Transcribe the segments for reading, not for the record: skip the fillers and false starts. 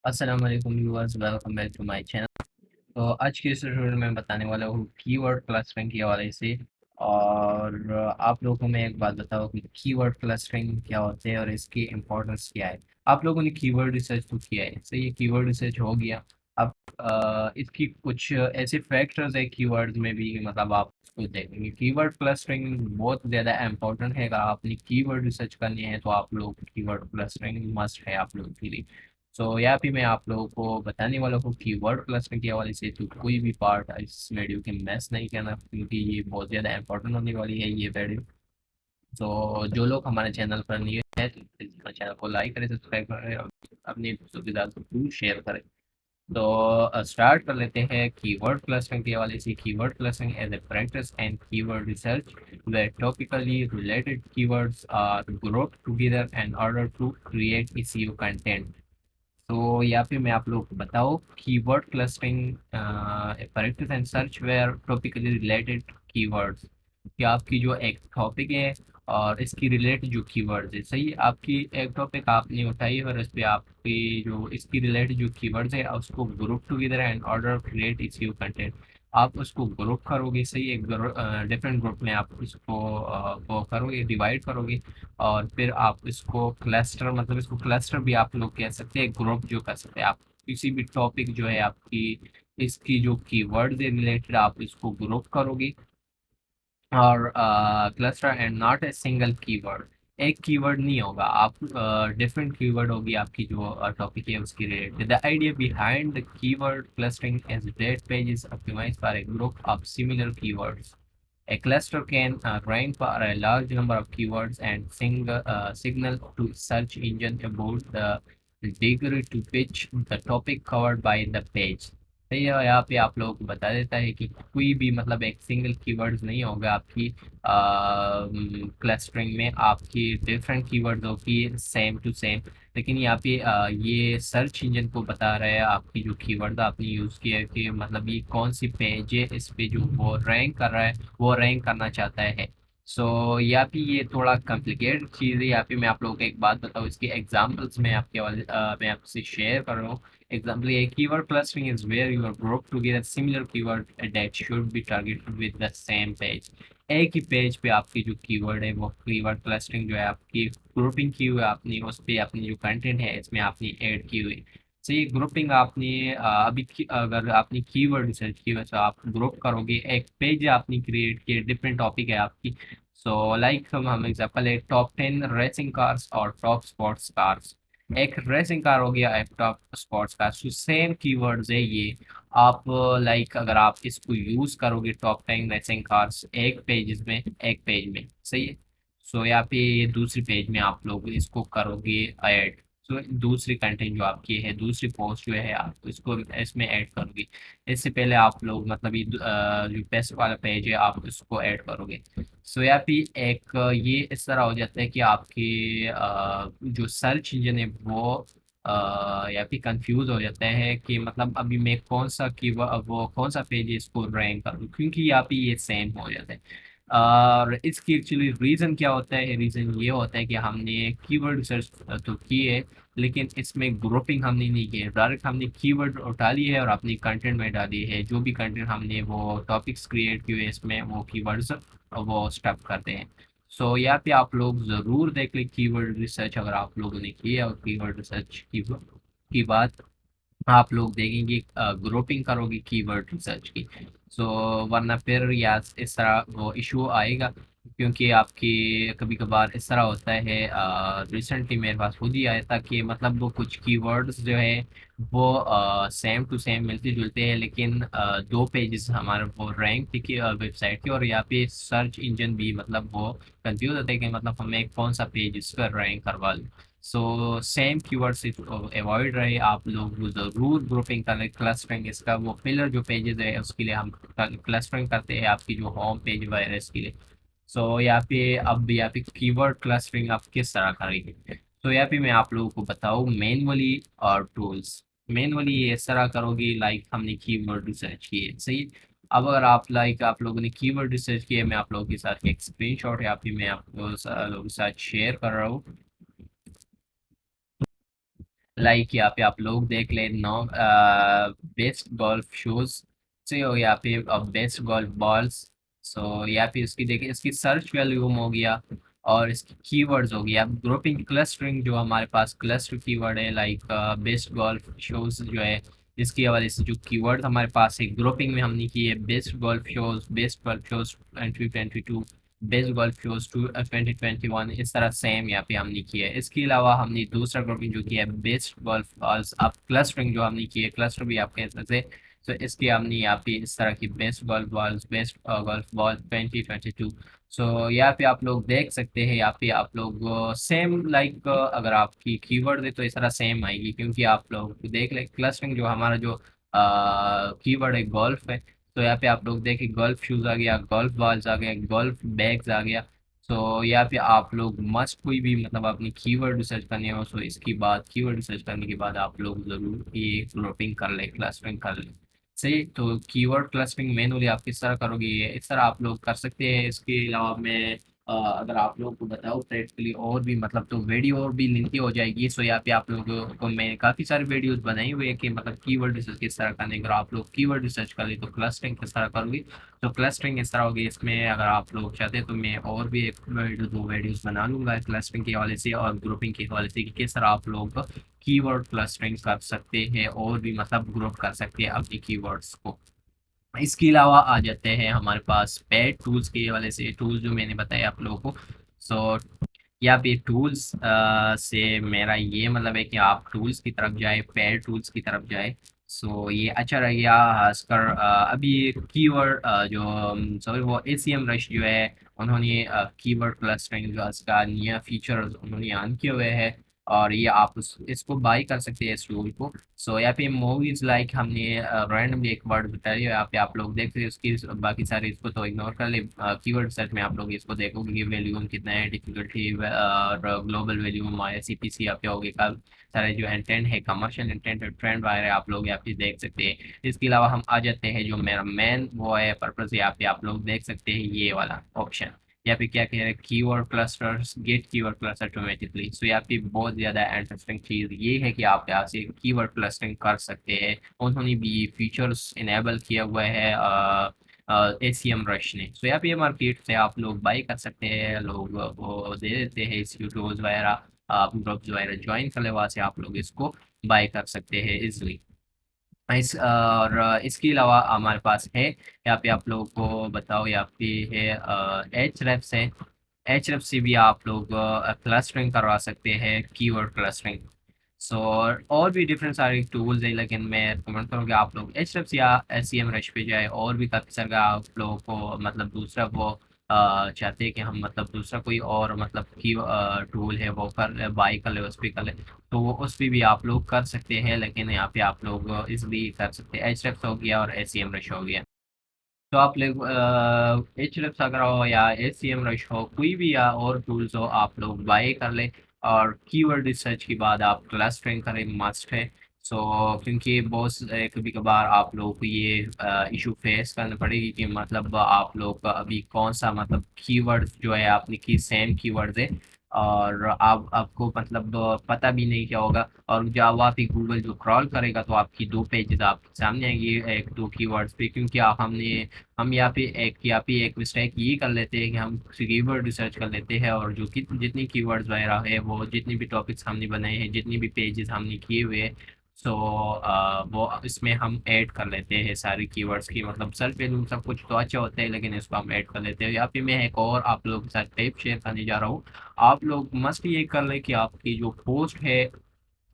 अस्सलाम वालेकुम viewers, welcome back to my channel. तो आज के इस ट्यूटोरियल में बताने वाला हूँ कीवर्ड क्लस्टरिंग के हवाले से। और आप लोगों को मैं एक बात बताऊँ कि कीवर्ड क्लस्टरिंग क्या होते हैं और इसकी इम्पोर्टेंस क्या है। आप लोगों ने कीवर्ड रिसर्च तो किया है, सही है, कीवर्ड रिसर्च हो गया। अब इसकी कुछ ऐसे फैक्टर्स है कीवर्ड्स में भी, मतलब आप उसको देखेंगे। कीवर्ड क्लस्टरिंग बहुत ज़्यादा इम्पोर्टेंट है। अगर आपने कीवर्ड रिसर्च करनी है तो आप लोग कीवर्ड क्लस्टरिंग मस्ट है आप लोगों के लिए। सो यहाँ पे मैं आप लोगों को बताने वाला हूँ कीवर्ड क्लस्टरिंग के हवाले से, तो कोई भी पार्ट इस वीडियो के मिस नहीं करना, क्योंकि ये बहुत ज़्यादा इंपॉर्टेंट होने वाली है ये वीडियो। तो जो लोग हमारे चैनल पर न्यू है तो प्लीज़ हमारे चैनल को लाइक करें, सब्सक्राइब करें और अपने दोस्तों के साथ जरूर शेयर करें। तो स्टार्ट कर लेते हैं कीवर्ड क्लस्टरिंग के हवाले से। Keyword clustering as a practice and keyword research where topically related keywords are grouped together in order to create SEO content। तो यहाँ पे मैं आप लोगों को बताऊँ keyword clustering practice and search where topically related keywords, कि आपकी जो एक टॉपिक है और इसकी रिलेटेड जो कीवर्ड्स है, सही, आपकी एक टॉपिक आपने उठाई और इस पे आपकी जो इसकी रिलेटेड जो कीवर्ड्स है उसको group together and order create SEO content. आप उसको ग्रुप करोगे, सही, एक डिफरेंट ग्रुप में आप इसको वो करोगे, डिवाइड करोगे। और फिर आप इसको क्लस्टर, मतलब इसको क्लस्टर भी आप लोग कह सकते हैं, ग्रुप जो कर सकते हैं आप। किसी भी टॉपिक जो है आपकी, इसकी जो कीवर्ड से रिलेटेड आप इसको ग्रुप करोगे। और cluster and not a single keyword, एक कीवर्ड नहीं होगा, आप डिफरेंट कीवर्ड होगी आपकी जो टॉपिक है उसकी related. The idea behind the keyword clustering as that page is optimised for a group of similar keywords. A cluster can rank for a large number of keywords and signal to search engine about the degree to which the topic covered by the page। तो ये यहाँ पे आप लोगों को बता देता है कि कोई भी, मतलब एक सिंगल कीवर्ड्स नहीं होगा आपकी क्लस्टरिंग में, आपकी डिफरेंट कीवर्ड्स होगी सेम टू सेम। लेकिन यहाँ पे ये सर्च इंजन को बता रहा है आपकी जो कीवर्ड आपने यूज़ किया है, कि मतलब ये कौन सी पेज है, इस पे जो वो रैंक कर रहा है, वो रैंक करना चाहता है। सो यहाँ पे ये थोड़ा कॉम्प्लिकेटेड चीज़ है। यहाँ पे मैं आप लोगों को एक बात बताऊँ, इसके एग्जांपल्स मैं मैं आपसे शेयर कर रहा हूँ। एग्जाम्पल ये, keyword clustering is where you are group together similar keyword that should be targeted with the same page. एक ही पेज पे आपकी जो कीवर्ड है, वो कीवर्ड क्लस्टरिंग जो है आपकी ग्रुपिंग की हुई है आपने, उस पे अपनी जो कंटेंट है इसमें आपने ऐड की हुई। तो ये ग्रुपिंग आपने अगर आपने कीवर्ड रिसर्च की वजह से आप ग्रुप करोगे, एक पेज आपने क्रिएट किया, डिफरेंट टॉपिक है आपकी। सो लाइक हम एग्जांपल है टॉप 10 रेसिंग कार्स और टॉप स्पोर्ट्स कार्स। एक रेसिंग कार हो गया, एक टॉप स्पोर्ट्स कार, तो सेम कीवर्ड्स है ये। आप लाइक अगर आप इसको यूज करोगे टॉप 10 रेसिंग कार्स एक पेज में, एक पेज में, सही है। सो यहाँ पे ये दूसरी पेज में आप लोग इसको करोगे ऐड। सो दूसरी कंटेंट जो आपकी है, दूसरी पोस्ट जो है, आप इसको इसमें ऐड करोगे। इससे पहले आप लोग, मतलब ये जो पैसे वाला पेज है आप इसको ऐड करोगे। सो यहाँ पे एक ये इस तरह हो जाता है कि आपकी जो सर्च इंजन है वो यहाँ पे कंफ्यूज हो जाता है कि मतलब अभी मैं कौन सा की वो कौन सा पेज है इसको रैंक करूँ, क्योंकि यहाँ पे ये सेम हो जाता है। और इसकी एक्चुअली रीज़न क्या होता है, रीज़न ये होता है कि हमने कीवर्ड रिसर्च तो की है, लेकिन इसमें ग्रुपिंग हमने नहीं की है। डायरेक्ट हमने कीवर्ड उठा ली है और अपनी कंटेंट में डाली है। जो भी कंटेंट हमने वो टॉपिक्स क्रिएट किए इसमें, वो कीवर्ड्स वो स्टफ करते हैं। सो यहाँ पे आप लोग ज़रूर देख लें कीवर्ड रिसर्च, अगर आप लोगों ने की है और कीवर्ड रिसर्च की बात आप लोग देखेंगे, ग्रुपिंग करोगे कीवर्ड रिसर्च की। सो वरना फिर या इस तरह वो इशू आएगा, क्योंकि आपकी कभी कभार इस तरह होता है। रिसेंटली मेरे पास खुद ही आया था कि मतलब वो कुछ कीवर्ड्स जो है वो सेम टू सेम मिलते जुलते हैं, लेकिन दो पेजेस हमारे वो रैंक थी कि वेबसाइट की, और यहाँ पे सर्च इंजन भी मतलब वो कंफ्यूज होता है कि मतलब हमें कौन सा पेज इस पर रैंक करवा लूँ। सो सेम कीवर्ड से अवॉइड रहे आप लोग, वो ज़रूर ग्रुपिंग करें। क्लस्टरिंग इसका वो पिलर जो पेजेस है उसके लिए हम क्लस्टरिंग करते हैं, आपकी जो होम पेज वगैरह है इसके लिए। सो यहाँ पे अब यहाँ पे कीवर्ड क्लस्टरिंग आप किस तरह करेंगे, तो यहाँ पे मैं आप लोगों को बताऊँ मैनुअली और टूल्स। मैनुअली ये इस तरह करोगे, लाइक हमने कीवर्ड रिसर्च की है, सही। अब अगर आप लाइक आप लोगों ने कीवर्ड रिसर्च किया है, मैं आप लोगों के साथ एक स्क्रीनशॉट यहाँ पे मैं आप लोगों के साथ शेयर कर रहा हूँ। लाइक यहाँ पे आप लोग देख ले नो बेस्ट गोल्फ शूज से हो, यहाँ पे बेस्ट गोल्फ बॉल्स। सो यहाँ पे इसकी देखिए, इसकी सर्च वैल्यूम हो गया और इसकी कीवर्ड्स हो गया। ग्रुपिंग क्लस्टरिंग जो हमारे पास क्लस्टर कीवर्ड है, लाइक बेस्ट गोल्फ शूज जो है, इसकी हवाले से जो कीवर्ड हमारे पास है ग्रुपिंग में हमने की है best golf shows, best golf shows 2022, best golf shows 2021, इस तरह सेम यहाँ पे हमने किया है। इसके अलावा हमने दूसरा ग्रुपिंग जो किया है बेस्ट गोल्फ बॉल्स। अब क्लस्टरिंग जो हमने की है, क्लस्टर भी आप कह सकते हैं, तो इसकी हमने यहाँ पे इस तरह की best golf balls, best golf ball 2022। सो यहाँ पे आप लोग देख सकते हैं, यहाँ पे आप लोग सेम लाइक अगर आपकी कीवर्ड दे तो इस तरह सेम आएगी, क्योंकि आप लोग देख ले क्लस्टरिंग जो हमारा जो कीवर्ड है गोल्फ है, तो यहाँ पे आप लोग देखिए गोल्फ शूज आ गया, गोल्फ बॉल्स आ गया, गोल्फ बैग्स आ गया। सो यहाँ पे आप लोग मस्ट कोई भी मतलब अपनी कीवर्ड रिसर्च करनी हो, सो इसकी बाद कीवर्ड रिसर्च करने के बाद आप लोग जरूर ये ग्रुपिंग कर ले, क्लस्टरिंग कर ले। सही, तो कीवर्ड क्लस्टरिंग मैनुअली आप किस तरह करोगे, ये इस तरह आप लोग कर सकते हैं। इसके अलावा मैं अगर आप लोगों को बताऊँ प्रैक्टिकली और भी मतलब, तो वीडियो और भी लेंथी हो जाएगी। सो यहाँ पे आप लोगों को मैं काफ़ी सारे वीडियोस बनाई हुई है कि मतलब कीवर्ड रिसर्च किस तरह करने, अगर आप लोग कीवर्ड रिसर्च कर ले तो क्लस्टरिंग किस तरह करोगे। तो क्लस्टरिंग इस तरह होगी, इसमें अगर आप लोग चाहते हैं तो मैं और भी एक वीडियो, दो वीडियोस बना लूँगा क्लस्टरिंग के हवाले से और ग्रुपिंग के हवाले से, कि किस तरह आप लोग कीवर्ड क्लस्टरिंग कर सकते हैं और भी मतलब ग्रुप कर सकते हैं अपनी कीवर्ड्स को। इसके अलावा आ जाते हैं हमारे पास पेड टूल्स के वाले से, टूल्स जो मैंने बताया आप लोगों को। सो या पे टूल्स से मेरा ये मतलब है कि आप टूल्स की तरफ जाए, पेड टूल्स की तरफ जाए। सो ये अच्छा रहेगा, खासकर अभी कीवर्ड जो सॉरी वो एसीएम रश जो है, उन्होंने कीवर्ड क्लस्टरिंग का नया फीचर उन्होंने ऑन किए हुए हैं, और ये आप इसको बाई कर सकते हैं इस टूल को। सो यहाँ पे मूवीज लाइक हमने रैंडमली एक वर्ड बताया, यहाँ पे आप लोग देख रहे हैं उसकी बाकी सारे इसको तो इग्नोर कर ले। कीवर्ड सर्च में आप लोग इसको देखोगे कि वैल्यूम कितना है, डिफिकल्टी और ग्लोबल वैल्यूम आया, सीपीसी यहाँ पे होगी, कल सारे जो इंटेंट है, कमर्शियल इंटेंट है, ट्रेंड वायर है, आप लोग यहाँ पे देख सकते हैं। इसके अलावा हम आ जाते हैं जो मेरा मेन वो है पर्पज, यहाँ पे आप लोग देख सकते हैं ये वाला ऑप्शन। यहाँ पे क्या कह रहे हैं, keyword clusters, get keyword cluster automatically. So यहाँ पे बहुत ज्यादा इंटरेस्टिंग चीज ये है कि आप यहाँ से कीवर्ड क्लस्टरिंग कर सकते हैं। उन्होंने भी फीचर्स इनेबल किया हुआ है एसीएम रश ने। सो यहाँ पे मार्केट से आप लोग बाई कर सकते हैं, लोग वो दे देते हैं इस यूट्यूब वगैरह, आप ग्रुप्स वगैरह ज्वाइन कर ले, वहाँ से आप लोग इसको बाई कर सकते हैं इजिली। इस और इसके अलावा हमारे पास है यहाँ पे आप लोगों को बताओ, यहाँ पे है एच रेप्स है। एच रेप से भी आप लोग क्लस्टरिंग करवा सकते हैं, कीवर्ड क्लस्टरिंग। सो और भी डिफरेंट सारे टूल्स है, लेकिन मैं रिकमेंड करूँगा आप लोग एच रेप्स या एस सी एम रश पे जाए। और भी काफ़ी सारे आप लोगों को मतलब दूसरा वो चाहते हैं कि हम मतलब दूसरा कोई और मतलब की टूल है वो कर बाई कर ले, उस पर कर ले, तो वो उस पर भी आप लोग कर सकते हैं। लेकिन यहाँ पे आप लोग इसलिए कर सकते हैं, एच रेप्स हो गया और एस सी एम रश हो गया। तो आप लोग एच एफ अगर हो या ए सी एम रश हो, कोई भी या और टूल्स हो, आप लोग बाय कर लें। और कीवर्ड रिसर्च के बाद आप क्लस्टरिंग करें, मस्ट है। सो क्योंकि बहुत कभी कभार आप लोग को ये इशू फेस करना पड़ेगी कि मतलब आप लोग का अभी कौन सा मतलब कीवर्ड जो है आपने की सेम कीवर्ड है, और आप आपको मतलब पता भी नहीं क्या होगा, और जब आप ही गूगल जो क्रॉल करेगा तो आपकी दो पेजेस आपके सामने आएंगे एक दो कीवर्ड्स पे, क्योंकि आप हम यहाँ पे एक मिस्टेक ये कर लेते हैं कि हम कीवर्ड रिसर्च कर लेते हैं, और जो कि जितनी कीवर्ड्स वगैरह है, वो जितनी भी टॉपिक्स हमने बनाए हैं, जितनी भी पेजेस हमने किए हुए हैं, सो वो इसमें हम ऐड कर लेते हैं सारी कीवर्ड्स की, मतलब सर्च वैल्यू सब कुछ तो अच्छा होता है, लेकिन इसको हम ऐड कर लेते हैं। यहाँ पे मैं एक और आप लोगों के साथ टिप शेयर करने जा रहा हूँ। आप लोग मस्ट ये कर लें कि आपकी जो पोस्ट है,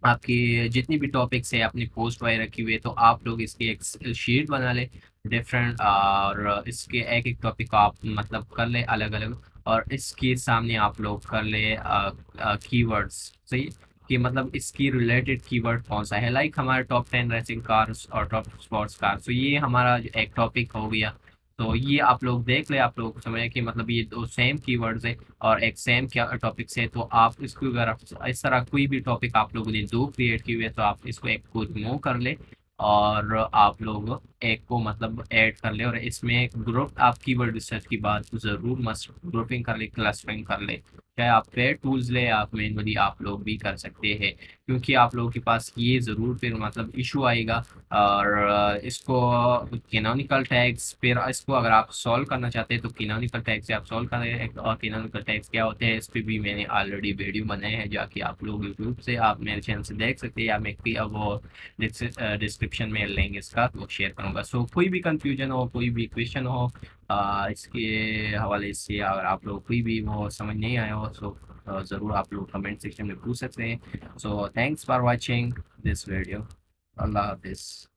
आपकी जितनी भी टॉपिक्स है अपनी पोस्ट वगैरह रखी हुई है, तो आप लोग इसकी एक शीट बना लें डिफरेंट, और इसके एक एक टॉपिक को आप मतलब कर ले अलग अलग, और इसके सामने आप लोग कर ले कीवर्ड्स। सही, कि मतलब इसकी रिलेटेड कीवर्ड कौन सा है, लाइक हमारे टॉप 10 रेसिंग कार्स और टॉप स्पोर्ट्स कार्स, तो ये हमारा एक टॉपिक हो गया। तो ये आप लोग देख ले, आप लोग समझे कि मतलब ये दो सेम कीवर्ड्स है और एक सेम क्या टॉपिक से, तो आप इसको अगर इस तरह कोई भी टॉपिक आप लोगों ने दो क्रिएट किए हुए, तो आप इसको एक खुद मूव कर ले, और आप लोग एक को मतलब ऐड कर ले और इसमें ग्रुप आप कीवर्ड रिसर्च की बात तो ज़रूर मस्ट ग्रुपिंग कर ले, क्लस्टरिंग कर ले। चाहे आप पेड टूल्स ले, आप मैनुअली आप लोग भी कर सकते हैं, क्योंकि आप लोगों के पास ये ज़रूर फिर मतलब इशू आएगा। और इसको कैनोनिकल टैग्स, फिर इसको अगर आप सॉल्व करना चाहते हैं तो कैनोनिकल टैग से आप सॉल्व करें। और कैनोनिकल टैग्स क्या होते हैं इस पे भी मैंने ऑलरेडी वीडियो बनाए हैं, जाके आप लोग यूट्यूब से आप मेरे चैनल से देख सकते हैं, या मैं वो डिस्क्रिप्शन में लिंक इसका वो शेयर करूँगा। सो कोई भी कंफ्यूजन हो, कोई भी क्वेश्चन हो इसके हवाले से, अगर आप लोग कोई भी वो समझ नहीं आया हो, सो ज़रूर आप लोग कमेंट सेक्शन में पूछ सकते हैं। So thanks for watching this video. Allah हाफिज़।